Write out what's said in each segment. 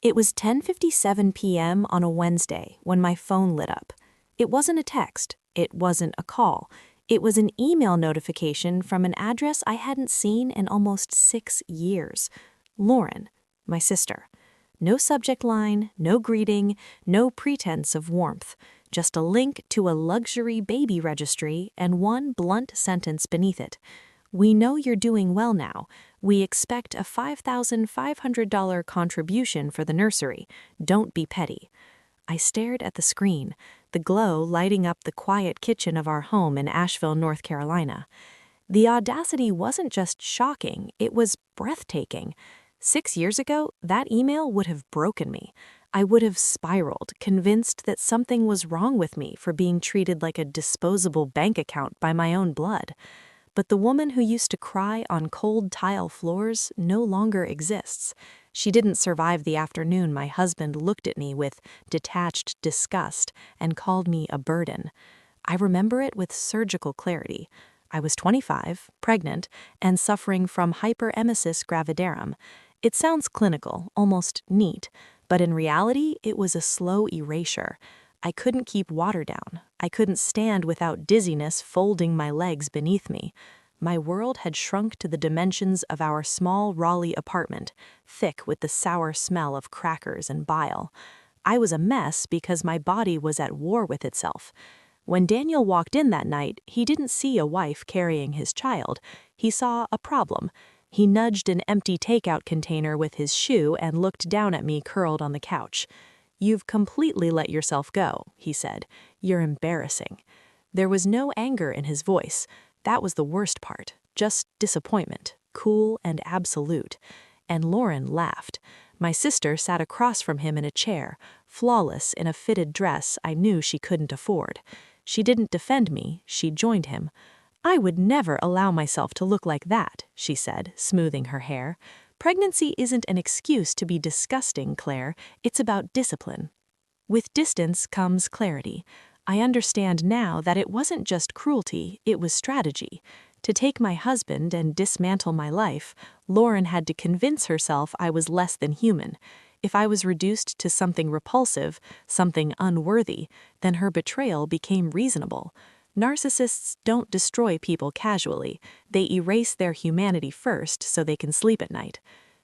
It was 10:57 p.m. on a Wednesday when my phone lit up. It wasn't a text. It wasn't a call. It was an email notification from an address I hadn't seen in almost 6 years. Lauren, my sister. No subject line, no greeting, no pretense of warmth. Just a link to a luxury baby registry and one blunt sentence beneath it. We know you're doing well now. We expect a $5,500 contribution for the nursery. Don't be petty. I stared at the screen, the glow lighting up the quiet kitchen of our home in Asheville, North Carolina. The audacity wasn't just shocking, it was breathtaking. 6 years ago, that email would have broken me. I would have spiraled, convinced that something was wrong with me for being treated like a disposable bank account by my own blood. But the woman who used to cry on cold tile floors no longer exists. She didn't survive the afternoon my husband looked at me with detached disgust and called me a burden. I remember it with surgical clarity. I was 25, pregnant, and suffering from hyperemesis gravidarum. It sounds clinical, almost neat, but in reality, it was a slow erasure. I couldn't keep water down. I couldn't stand without dizziness folding my legs beneath me. My world had shrunk to the dimensions of our small Raleigh apartment, thick with the sour smell of crackers and bile. I was a mess because my body was at war with itself. When Daniel walked in that night, he didn't see a wife carrying his child. He saw a problem. He nudged an empty takeout container with his shoe and looked down at me curled on the couch. "You've completely let yourself go," he said. "You're embarrassing." There was no anger in his voice. That was the worst part. Just disappointment, cool and absolute. And Lauren laughed. My sister sat across from him in a chair, flawless in a fitted dress I knew she couldn't afford. She didn't defend me, she joined him. "I would never allow myself to look like that," she said, smoothing her hair. "Pregnancy isn't an excuse to be disgusting, Claire. It's about discipline." With distance comes clarity. I understand now that it wasn't just cruelty, it was strategy. To take my husband and dismantle my life, Lauren had to convince herself I was less than human. If I was reduced to something repulsive, something unworthy, then her betrayal became reasonable. Narcissists don't destroy people casually. They erase their humanity first so they can sleep at night.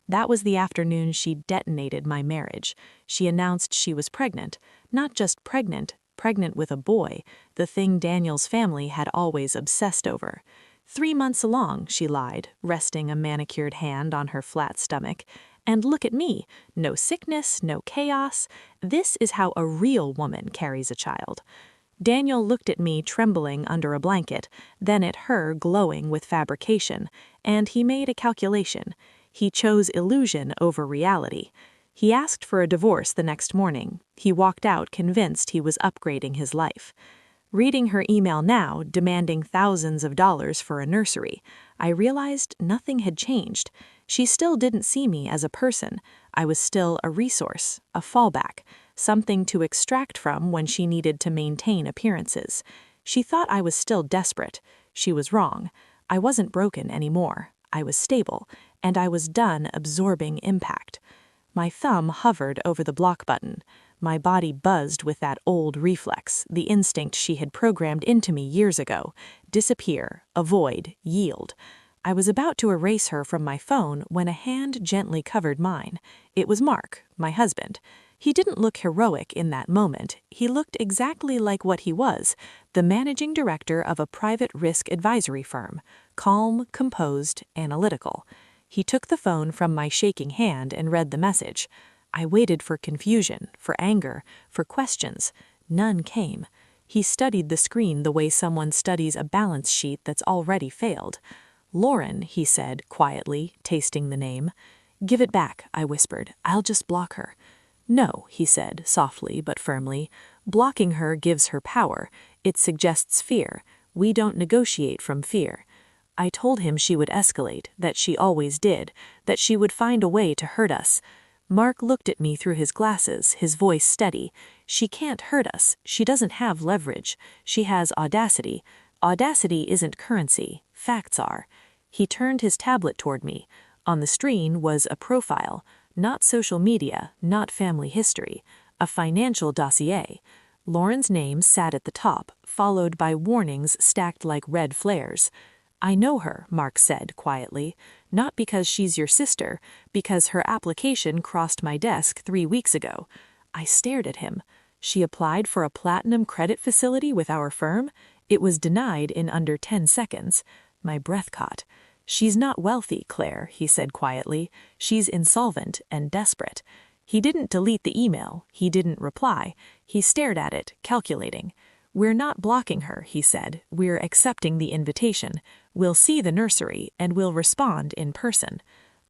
That was the afternoon she detonated my marriage. She announced she was pregnant. Not just pregnant, pregnant with a boy, the thing Daniel's family had always obsessed over. 3 months along, she lied, resting a manicured hand on her flat stomach. And look at me, no sickness, no chaos. This is how a real woman carries a child. Daniel looked at me trembling under a blanket, then at her glowing with fabrication, and he made a calculation. He chose illusion over reality. He asked for a divorce the next morning. He walked out convinced he was upgrading his life. Reading her email now, demanding thousands of dollars for a nursery, I realized nothing had changed. She still didn't see me as a person. I was still a resource, a fallback, something to extract from when she needed to maintain appearances. She thought I was still desperate. She was wrong. I wasn't broken anymore. I was stable, and I was done absorbing impact. My thumb hovered over the block button. My body buzzed with that old reflex, the instinct she had programmed into me years ago. Disappear, avoid, yield. I was about to erase her from my phone when a hand gently covered mine. It was Mark, my husband. He didn't look heroic in that moment. He looked exactly like what he was, the managing director of a private risk advisory firm, calm, composed, analytical. He took the phone from my shaking hand and read the message. I waited for confusion, for anger, for questions. None came. He studied the screen the way someone studies a balance sheet that's already failed. "Lauren," he said quietly, tasting the name. "Give it back," I whispered. "I'll just block her." "No," he said, softly but firmly. "Blocking her gives her power. It suggests fear. We don't negotiate from fear." I told him she would escalate, that she always did, that she would find a way to hurt us. Mark looked at me through his glasses, his voice steady. "She can't hurt us. She doesn't have leverage. She has audacity. Audacity isn't currency. Facts are." He turned his tablet toward me. On the screen was a profile. Not social media, not family history. A financial dossier. Lauren's name sat at the top, followed by warnings stacked like red flares. I know her, Mark said quietly. Not because she's your sister, because her application crossed my desk 3 weeks ago. I stared at him. She applied for a platinum credit facility with our firm? It was denied in under 10 seconds. My breath caught. She's not wealthy, Claire, he said quietly. She's insolvent and desperate. He didn't delete the email. He didn't reply. He stared at it, calculating. We're not blocking her, he said. We're accepting the invitation. We'll see the nursery, and we'll respond in person.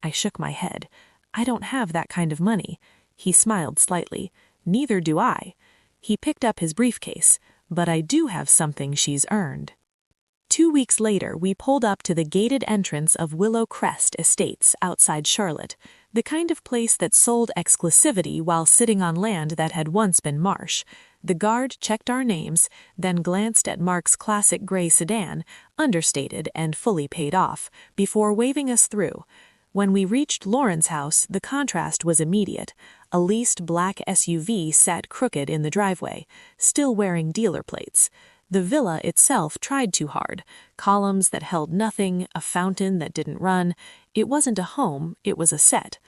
I shook my head. I don't have that kind of money. He smiled slightly. Neither do I. He picked up his briefcase. But I do have something she's earned. 2 weeks later, we pulled up to the gated entrance of Willow Crest Estates outside Charlotte, the kind of place that sold exclusivity while sitting on land that had once been marsh. The guard checked our names, then glanced at Mark's classic gray sedan, understated and fully paid off, before waving us through. When we reached Lauren's house, the contrast was immediate. A leased black SUV sat crooked in the driveway, still wearing dealer plates. The villa itself tried too hard. Columns that held nothing, a fountain that didn't run. It wasn't a home, it was a set.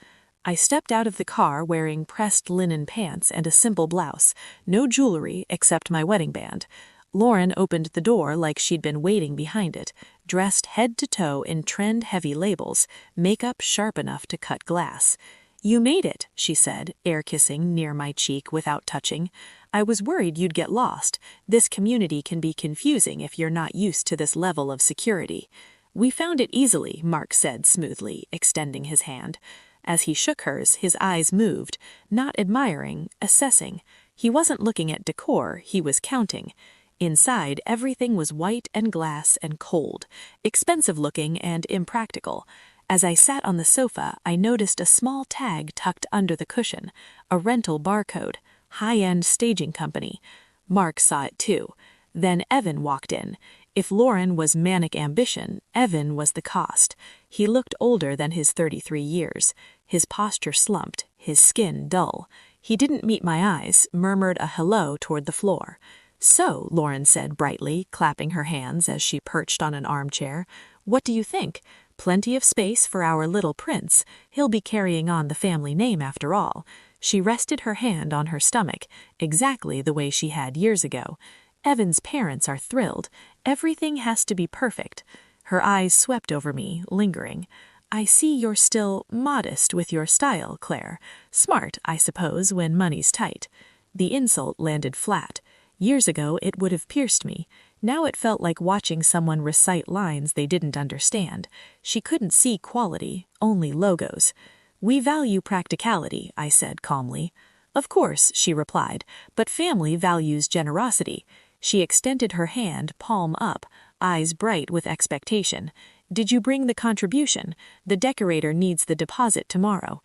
I stepped out of the car wearing pressed linen pants and a simple blouse, no jewelry except my wedding band. Lauren opened the door like she'd been waiting behind it, dressed head to toe in trend-heavy labels, makeup sharp enough to cut glass. You made it, she said, air-kissing near my cheek without touching. I was worried you'd get lost. This community can be confusing if you're not used to this level of security. We found it easily, Mark said smoothly, extending his hand. As he shook hers, his eyes moved, not admiring, assessing. He wasn't looking at decor, he was counting. Inside, everything was white and glass and cold, expensive-looking and impractical. As I sat on the sofa, I noticed a small tag tucked under the cushion, a rental barcode, high-end staging company. Mark saw it too. Then Evan walked in. If Lauren was manic ambition, Evan was the cost. He looked older than his 33 years. His posture slumped, his skin dull. He didn't meet my eyes, murmured a hello toward the floor. So, Lauren said brightly, clapping her hands as she perched on an armchair, what do you think? Plenty of space for our little prince. He'll be carrying on the family name after all. She rested her hand on her stomach, exactly the way she had years ago. Evan's parents are thrilled. Everything has to be perfect. Her eyes swept over me, lingering. I see you're still modest with your style, Claire. Smart, I suppose, when money's tight. The insult landed flat. Years ago, it would have pierced me. Now it felt like watching someone recite lines they didn't understand. She couldn't see quality, only logos. We value practicality, I said calmly. Of course, she replied, but family values generosity. She extended her hand, palm up, eyes bright with expectation. Did you bring the contribution? The decorator needs the deposit tomorrow.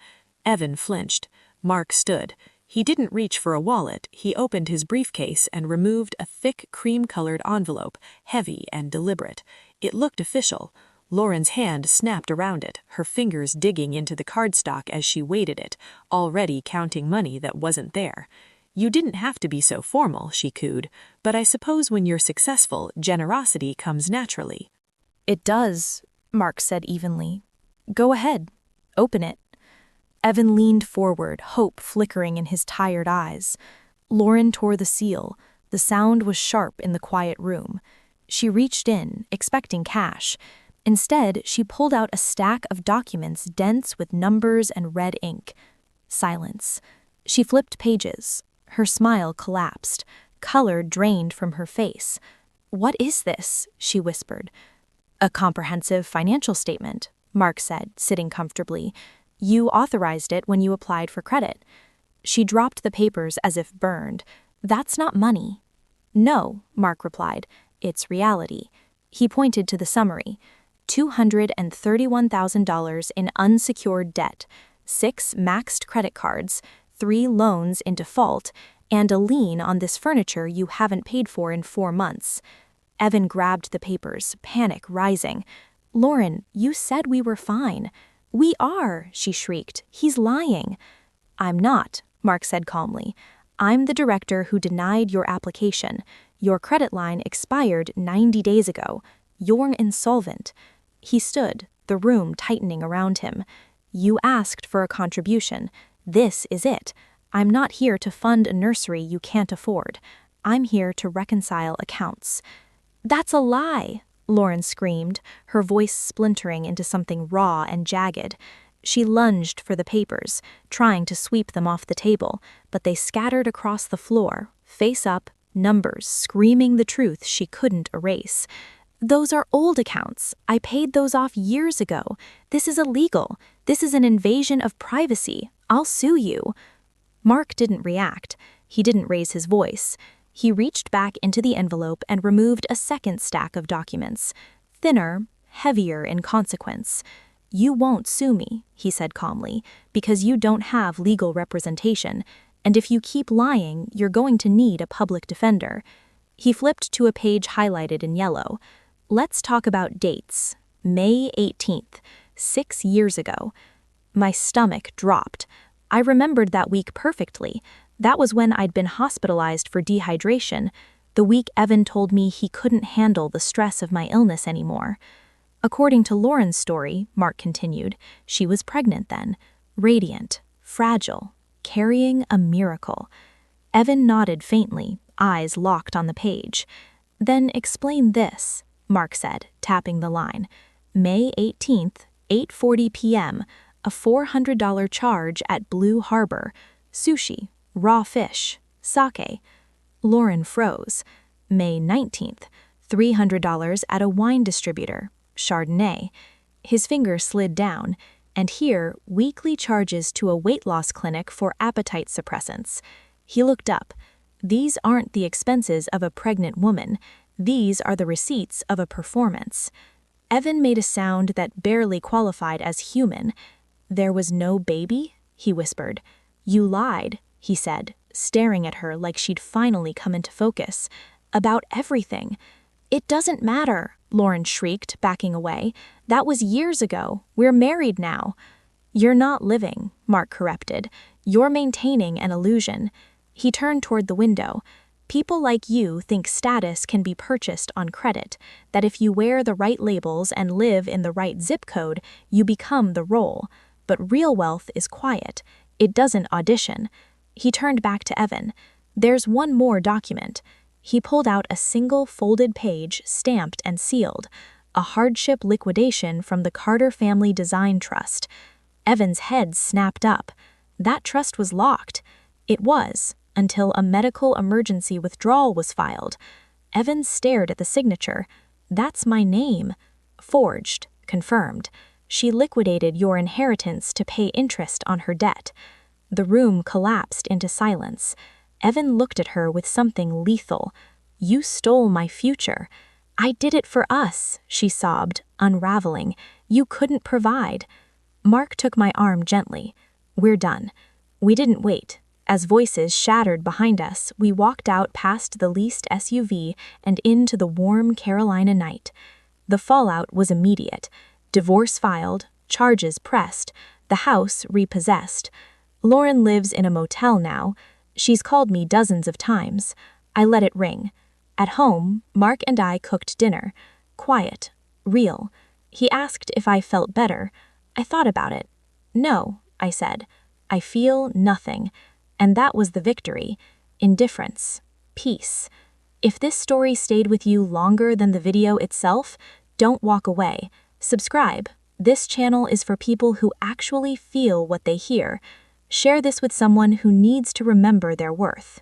Evan flinched. Mark stood. He didn't reach for a wallet. He opened his briefcase and removed a thick cream-colored envelope, heavy and deliberate. It looked official. Lauren's hand snapped around it, her fingers digging into the cardstock as she weighted it, already counting money that wasn't there. You didn't have to be so formal, she cooed, but I suppose when you're successful, generosity comes naturally. It does, Mark said evenly. Go ahead. Open it. Evan leaned forward, hope flickering in his tired eyes. Lauren tore the seal. The sound was sharp in the quiet room. She reached in, expecting cash. Instead, she pulled out a stack of documents dense with numbers and red ink. Silence. She flipped pages. Her smile collapsed. Color drained from her face. What is this? She whispered. A comprehensive financial statement, Mark said, sitting comfortably. You authorized it when you applied for credit. She dropped the papers as if burned. That's not money. No, Mark replied. It's reality. He pointed to the summary. $231,000 in unsecured debt, 6 maxed credit cards, 3 loans in default, and a lien on this furniture you haven't paid for in 4 months. Evan grabbed the papers, panic rising. Lauren, you said we were fine. "We are," she shrieked. "He's lying." "I'm not," Mark said calmly. "I'm the director who denied your application. Your credit line expired 90 days ago. You're insolvent." He stood, the room tightening around him. "You asked for a contribution. This is it. I'm not here to fund a nursery you can't afford. I'm here to reconcile accounts." "That's a lie!" Lauren screamed, her voice splintering into something raw and jagged. She lunged for the papers, trying to sweep them off the table, but they scattered across the floor, face up, numbers screaming the truth she couldn't erase. "Those are old accounts. I paid those off years ago. This is illegal. This is an invasion of privacy. I'll sue you." Mark didn't react. He didn't raise his voice. He reached back into the envelope and removed a second stack of documents. Thinner, heavier in consequence. "You won't sue me," he said calmly, "because you don't have legal representation, and if you keep lying, you're going to need a public defender." He flipped to a page highlighted in yellow. "Let's talk about dates. May 18th, 6 years ago." My stomach dropped. I remembered that week perfectly. That was when I'd been hospitalized for dehydration, the week Evan told me he couldn't handle the stress of my illness anymore. According to Lauren's story, Mark continued, she was pregnant then, radiant, fragile, carrying a miracle. Evan nodded faintly, eyes locked on the page. "Then explain this," Mark said, tapping the line. "May 18th, 8:40 p.m., a $400 charge at Blue Harbor, sushi, raw fish, sake." Lauren froze. "May 19th, $300 at a wine distributor, Chardonnay." His finger slid down, and here, weekly charges to a weight loss clinic for appetite suppressants. He looked up. "These aren't the expenses of a pregnant woman. These are the receipts of a performance." Evan made a sound that barely qualified as human. "There was no baby?" he whispered. "You lied," he said, staring at her like she'd finally come into focus. "About everything." "It doesn't matter," Lauren shrieked, backing away. "That was years ago. We're married now." "You're not living," Mark corrected. "You're maintaining an illusion." He turned toward the window. "People like you think status can be purchased on credit, that if you wear the right labels and live in the right zip code, you become the role. But real wealth is quiet. It doesn't audition." He turned back to Evan. "There's one more document." He pulled out a single folded page, stamped and sealed. A hardship liquidation from the Carter Family Design Trust. Evan's head snapped up. That trust was locked. It was, until a medical emergency withdrawal was filed. Evan stared at the signature. "That's my name." "Forged," confirmed. "She liquidated your inheritance to pay interest on her debt." The room collapsed into silence. Evan looked at her with something lethal. "You stole my future." "I did it for us," she sobbed, unraveling. "You couldn't provide." Mark took my arm gently. "We're done." We didn't wait. As voices shattered behind us, we walked out past the leased SUV and into the warm Carolina night. The fallout was immediate. Divorce filed, charges pressed, the house repossessed. Lauren lives in a motel now. She's called me dozens of times. I let it ring. At home, Mark and I cooked dinner. Quiet. Real. He asked if I felt better. I thought about it. "No," I said. "I feel nothing." And that was the victory. Indifference. Peace. If this story stayed with you longer than the video itself, don't walk away. Subscribe. This channel is for people who actually feel what they hear. Share this with someone who needs to remember their worth.